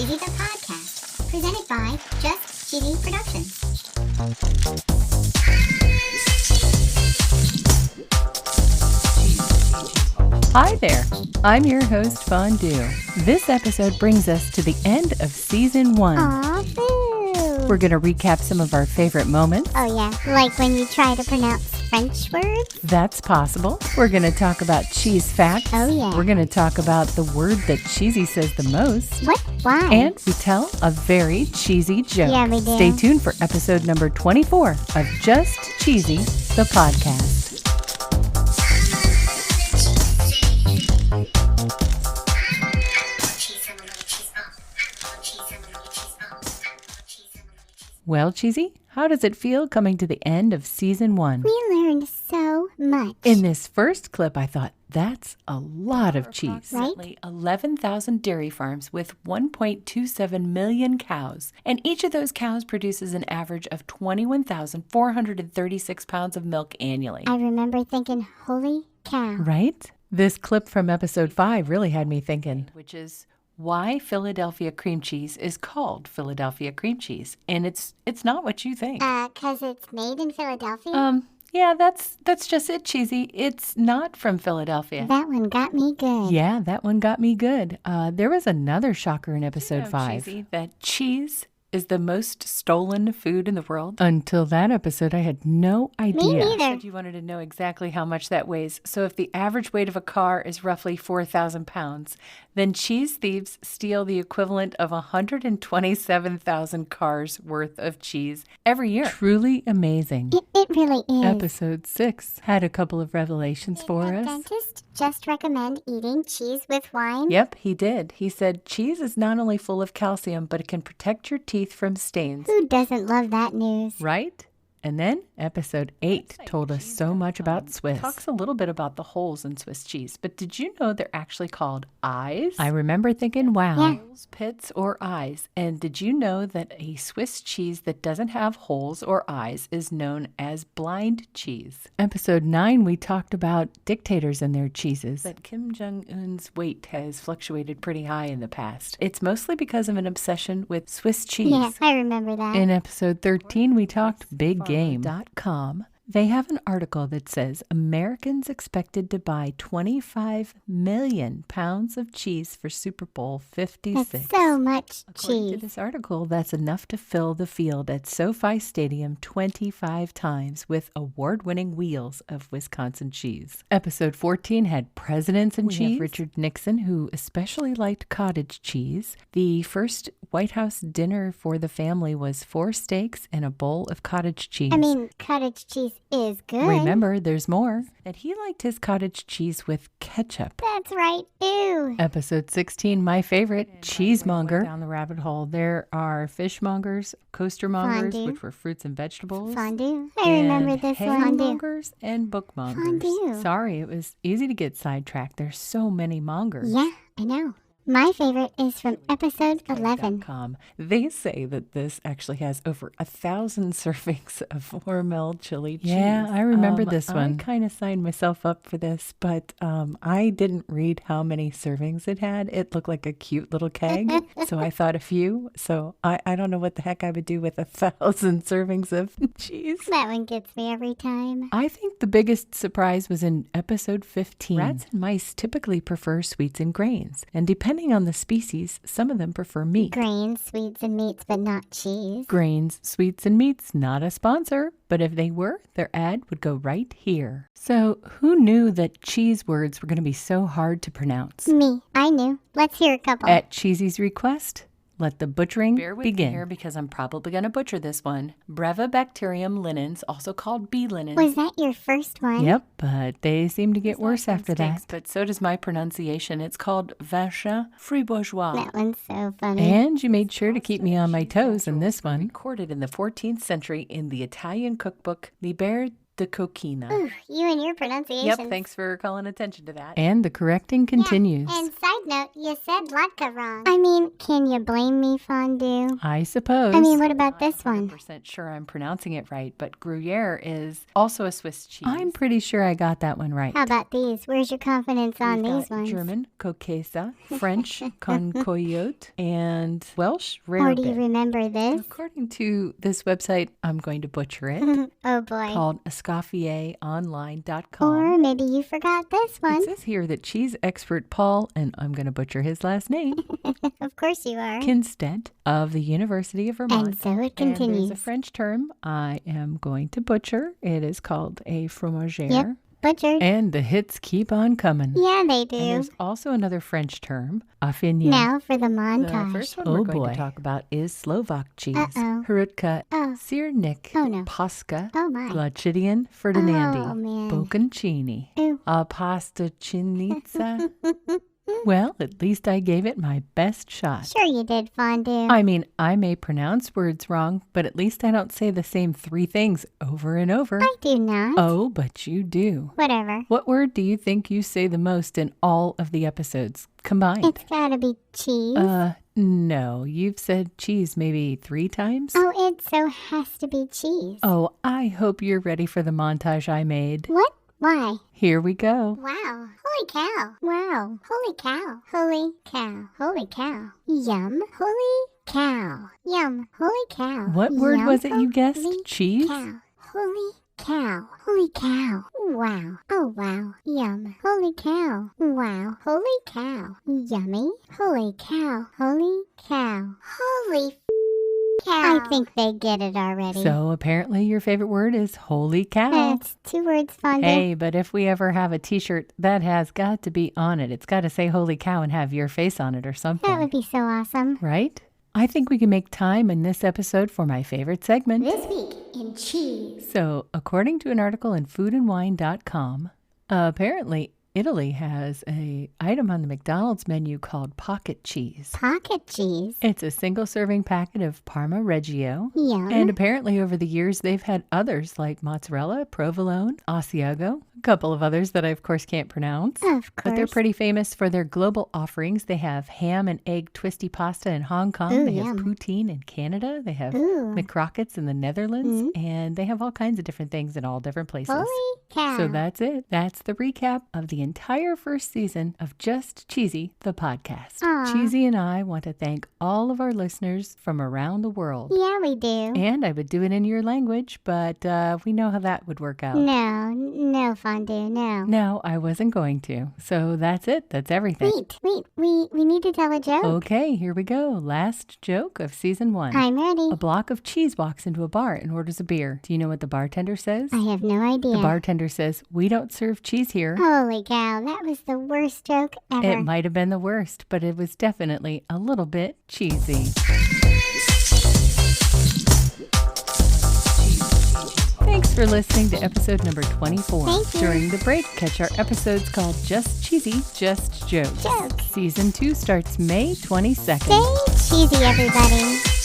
Cheesy the Podcast, presented by Just Cheesy Productions. Hi there, I'm your host Fondue. This episode brings us to the end of season 1. Aw, boo. We're going to recap some of our favorite moments. Oh yeah, like when you try to pronounce French words? That's possible. We're going to talk about cheese facts. Oh yeah. We're going to talk about the word that Cheesy says the most. What? Why? And we tell a very cheesy joke. Yeah, we do. Stay tuned for episode number 24 of Just Cheesy, the podcast. Well, Cheesy, how does it feel coming to the end of season 1? We learned so much. In this first clip, I thought, that's a lot of cheese. Right? 11,000 dairy farms with 1.27 million cows. And each of those cows produces an average of 21,436 pounds of milk annually. I remember thinking, holy cow. Right? This clip from episode 5 really had me thinking, which is why Philadelphia cream cheese is called Philadelphia cream cheese. And it's not what you think. 'Cause it's made in Philadelphia? Yeah, that's just it, Cheesy. It's not from Philadelphia. That one got me good. Yeah, that one got me good. There was another shocker in episode 5. Cheesy, that cheese is the most stolen food in the world. Until that episode, I had no idea. Me neither. You said you wanted to know exactly how much that weighs. So if the average weight of a car is roughly 4,000 pounds, then cheese thieves steal the equivalent of 127,000 cars worth of cheese every year. Truly amazing. It really is. Episode 6 had a couple of revelations for Did us. the dentist just recommend eating cheese with wine? Yep, he did. He said cheese is not only full of calcium, but it can protect your teeth from stains. Who doesn't love that news? Right? And then episode 8 told us so much about Swiss. Talks a little bit about the holes in Swiss cheese, but did you know they're actually called eyes? I remember thinking, wow. Yeah. Holes, pits, or eyes. And did you know that a Swiss cheese that doesn't have holes or eyes is known as blind cheese? Episode 9, we talked about dictators and their cheeses. That Kim Jong-un's weight has fluctuated pretty high in the past. It's mostly because of an obsession with Swiss cheese. Yeah, I remember that. In episode 13, we talked big game.com. They have an article that says Americans expected to buy 25 million pounds of cheese for Super Bowl 56. That's so much According to cheese. this article, that's enough to fill the field at SoFi Stadium 25 times with award-winning wheels of Wisconsin cheese. Episode 14 had presidents and cheese. Have Richard Nixon, who especially liked cottage cheese. The first White House dinner for the family was 4 steaks and a bowl of cottage cheese. I mean, cottage cheese is good. Remember, there's more. That he liked his cottage cheese with ketchup. That's right. Ew. Episode 16, my favorite, cheesemonger. Down the rabbit hole, there are fishmongers, coastermongers, Fondue. which were fruits and vegetables. Fondue. I remember this one. Fondue. Haymongers and bookmongers. Fondue. Sorry, it was easy to get sidetracked. There's so many mongers. Yeah, I know. My favorite is from episode 11. They say that this actually has over 1,000 servings of Hormel chili cheese. Yeah, I remember this one. I kind of signed myself up for this, but I didn't read how many servings it had. It looked like a cute little keg, so I thought a few. So I don't know what the heck I would do with 1,000 servings of cheese. That one gets me every time. I think the biggest surprise was in episode 15. Rats and mice typically prefer sweets and grains, and depending on the species, some of them prefer meat. Grains, sweets, and meats, but not cheese. Grains, sweets, and meats, not a sponsor, but if they were, their ad would go right here. So, who knew that cheese words were going to be so hard to pronounce? Me. I knew. Let's hear a couple. At Cheesy's request, let the butchering begin. Here because I'm probably going to butcher this one. Brevibacterium linens, also called bee linens. Was that your first one? Yep, but they seem to get worse after that. But so does my pronunciation. It's called vachon fribourgeois. That one's so funny. And you made sure to keep me on my toes in this one. Recorded in the 14th century in the Italian cookbook Liber de Coquina. Ooh, you and your pronunciation. Yep, thanks for calling attention to that. And the correcting continues. Yeah. And side note, You said vodka wrong. I mean, can you blame me, Fondue? I suppose. I mean, what about this one? I'm not 100% sure I'm pronouncing it right, but Gruyere is also a Swiss cheese. I'm pretty sure I got that one right. How about these? Where's your confidence on We've these got ones? German, Coquesa, French, Concoyote, and Welsh, Rare Or do you remember this? According to this website, I'm going to butcher it. Oh boy. Called escaffieronline.com. Or maybe you forgot this one. It says here that cheese expert Paul, and I'm going to butcher his last name, Of course you are. Kinstead of the University of Vermont. And so it continues. And there's a French term I am going to butcher. It is called a fromagère. Yep, butchered. And the hits keep on coming. Yeah, they do. And there's also another French term, affiné. Now for the montage. The first one we're going to talk about is Slovak cheese. Uh-oh. Hrutka, Oh. Sirnik, Oh, no. Pasca, Oh, my. Glacidian Ferdinandi, Oh, man. Bocconcini, Ew. a pasta cinizza. Well, at least I gave it my best shot. Sure you did, Fondue. I mean, I may pronounce words wrong, but at least I don't say the same 3 things over and over. I do not. Oh, but you do. Whatever. What word do you think you say the most in all of the episodes combined? It's gotta be cheese. No. You've said cheese maybe 3 times? Oh, it so has to be cheese. Oh, I hope you're ready for the montage I made. What? Why? Here we go. Wow. Holy cow. Wow. Holy cow. Holy cow. Holy cow. Yum. Holy cow. Yum. Holy cow. What word Yum. was it you guessed? Holy Cheese? Cow. Holy cow. Holy cow. Wow. Oh, wow. Yum. Holy cow. Wow. Holy cow. Yummy. Holy cow. Holy cow. Holy cow. I think they get it already. So apparently your favorite word is holy cow. It's 2 words, Fondue. Hey, but if we ever have a t-shirt, that has got to be on it. It's got to say holy cow and have your face on it or something. That would be so awesome. Right? I think we can make time in this episode for my favorite segment. This week in cheese. So, according to an article in foodandwine.com, apparently Italy has an item on the McDonald's menu called pocket cheese. Pocket cheese. It's a single-serving packet of Parma Reggio. Yum. And apparently over the years, they've had others like mozzarella, provolone, Asiago, a couple of others that I, of course, can't pronounce. Of course. But they're pretty famous for their global offerings. They have ham and egg twisty pasta in Hong Kong. Ooh, they have yum. poutine in Canada. They have Ooh. McRockets in the Netherlands. And they have all kinds of different things in all different places. Holy cow. So that's it. That's the recap of the entire first season of Just Cheesy, the podcast. Aw. Cheesy and I want to thank all of our listeners from around the world. Yeah, we do. And I would do it in your language, but we know how that would work out. No, Fondue, no. No, I wasn't going to. So that's it. That's everything. Wait, we need to tell a joke. Okay, here we go. Last joke of season 1. I'm ready. A block of cheese walks into a bar and orders a beer. Do you know what the bartender says? I have no idea. The bartender says, "We don't serve cheese here." Holy cow, that was the worst joke ever. It might have been the worst, but it was definitely a little bit cheesy. Thanks for listening to episode number 24. Thank you. During the break, catch our episodes called Just Cheesy, Just Jokes. Jokes. Season 2 starts May 22nd. Stay cheesy, everybody.